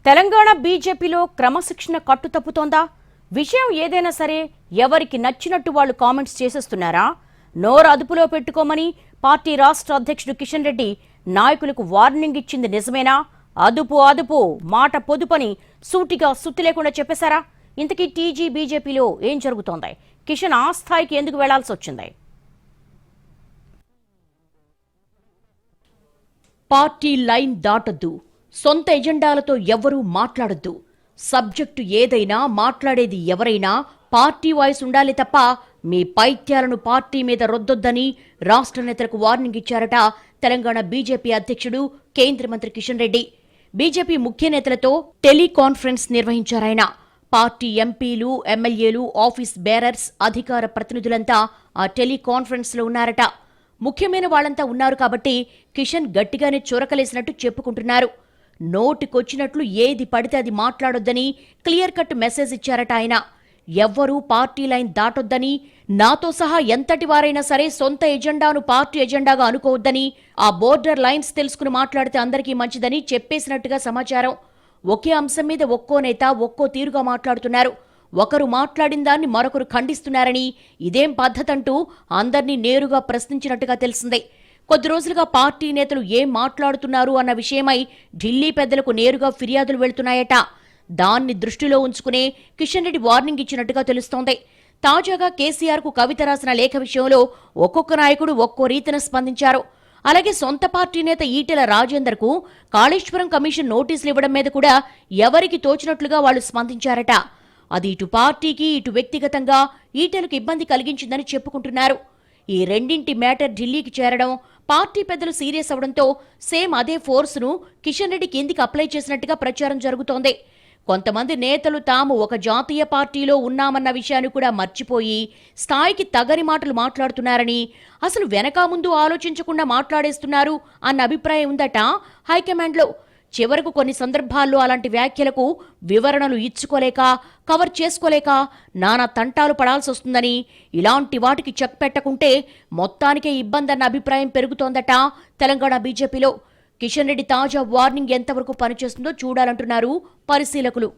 తెలంగాణ బీజేపీలో క్రమశిక్షణ కట్టుతప్పుతోందా? విషయం ఏదైనా సరే ఎవరికి నచ్చినట్టు వాళ్ళు కామెంట్స్ చేసేస్తున్నారా? నోరు అదుపులో పెట్టుకోమని పార్టీ రాష్ట్ర అధ్యక్షుడు కిషన్ రెడ్డి నాయకులకు వార్నింగ్ ఇచ్చింది నిజమేనా? అదుపు అదుపు మాట పొదుపని సూటిగా సుత్తి లేకుండా చెప్పేశారా? ఇంతకీ టీజీ బీజేపీలో ఏం జరుగుతోంది? కిషన్ ఆ స్థాయికి ఎందుకు వెళ్లాల్సి వచ్చింది? పార్టీ లైన్ దాటొద్దు, సొంత ఎజెండాలతో ఎవరూ మాట్లాడొద్దు, సబ్జెక్టు ఏదైనా మాట్లాడేది ఎవరైనా పార్టీ వాయిస్ ఉండాలి తప్ప మీ పైత్యాలను పార్టీ మీద రొద్దొద్దని రాష్ట్ర నేతలకు వార్నింగ్ ఇచ్చారట తెలంగాణ బీజేపీ అధ్యక్షుడు కేంద్ర మంత్రి కిషన్ రెడ్డి. బీజేపీ ముఖ్య నేతలతో టెలికాన్ఫరెన్స్ నిర్వహించారాయన. పార్టీ ఎంపీలు, ఎమ్మెల్యేలు, ఆఫీస్ బేరర్స్, అధికార ప్రతినిధులంతా ఆ టెలికాన్ఫరెన్స్ లో ఉన్నారట. ముఖ్యమైన వాళ్లంతా ఉన్నారు కాబట్టి కిషన్ గట్టిగానే చొరకలేసినట్టు చెప్పుకుంటున్నారు. నోటికొచ్చినట్లు ఏది పడితే అది మాట్లాడొద్దని క్లియర్ కట్ మెసేజ్ ఇచ్చారట ఆయన. ఎవ్వరూ పార్టీ లైన్ దాటొద్దని, నాతో సహా ఎంతటి వారైనా సరే సొంత ఎజెండాను పార్టీ ఎజెండాగా అనుకోవద్దని, ఆ బోర్డర్ లైన్స్ తెలుసుకుని మాట్లాడితే అందరికీ మంచిదని చెప్పేసినట్టుగా సమాచారం. ఒకే అంశం మీద ఒక్కో నేత ఒక్కో తీరుగా మాట్లాడుతున్నారు. ఒకరు మాట్లాడిన దాన్ని మరొకరు ఖండిస్తున్నారని, ఇదేం పద్ధతంటూ అందర్నీ నేరుగా ప్రశ్నించినట్టుగా తెలిసిందే. కొద్ది రోజులుగా పార్టీ నేతలు ఏం మాట్లాడుతున్నారు అన్న విషయమై ఢిల్లీ పెద్దలకు నేరుగా ఫిర్యాదులు వెళ్తున్నాయట. దాన్ని దృష్టిలో ఉంచుకునే కిషన్ రెడ్డి వార్నింగ్ ఇచ్చినట్టుగా తెలుస్తోంది. తాజాగా కేసీఆర్ కు కవిత రాసిన లేఖ విషయంలో ఒక్కొక్క నాయకుడు ఒక్కో రీతిన స్పందించారు. అలాగే సొంత పార్టీ నేత ఈటెల రాజేందర్ కు కాళేశ్వరం కమిషన్ నోటీసులు ఇవ్వడం మీద కూడా ఎవరికి తోచినట్లుగా వాళ్లు స్పందించారట. అది ఇటు పార్టీకి ఇటు వ్యక్తిగతంగా ఈటెలకు ఇబ్బంది కలిగించిందని చెప్పుకుంటున్నారు. ఈ రెండింటి మ్యాటర్ ఢిల్లీకి చేరడం, పార్టీ పెద్దలు సీరియస్ అవడంతో సేమ్ అదే ఫోర్స్ను కిషన్ రెడ్డి కిందికి అప్లై చేసినట్టుగా ప్రచారం జరుగుతోంది. కొంతమంది నేతలు తాము ఒక జాతీయ పార్టీలో ఉన్నామన్న విషయాన్ని కూడా మర్చిపోయి స్థాయికి తగని మాటలు మాట్లాడుతున్నారని, అసలు వెనక ముందు ఆలోచించకుండా మాట్లాడేస్తున్నారు అన్న అభిప్రాయం ఉందట హైకమాండ్లో. చివరకు కొన్ని సందర్భాల్లో అలాంటి వ్యాఖ్యలకు వివరణలు ఇచ్చుకోలేక, కవర్ చేసుకోలేక నానా తంటాలు పడాల్సి వస్తుందని, ఇలాంటి వాటికి చెక్ పెట్టకుంటే మొత్తానికే ఇబ్బందన్న అభిప్రాయం పెరుగుతోందట తెలంగాణ బీజేపీలో. కిషన్ రెడ్డి తాజా వార్నింగ్ ఎంతవరకు పనిచేస్తుందో చూడాలంటున్నారు పరిశీలకులు.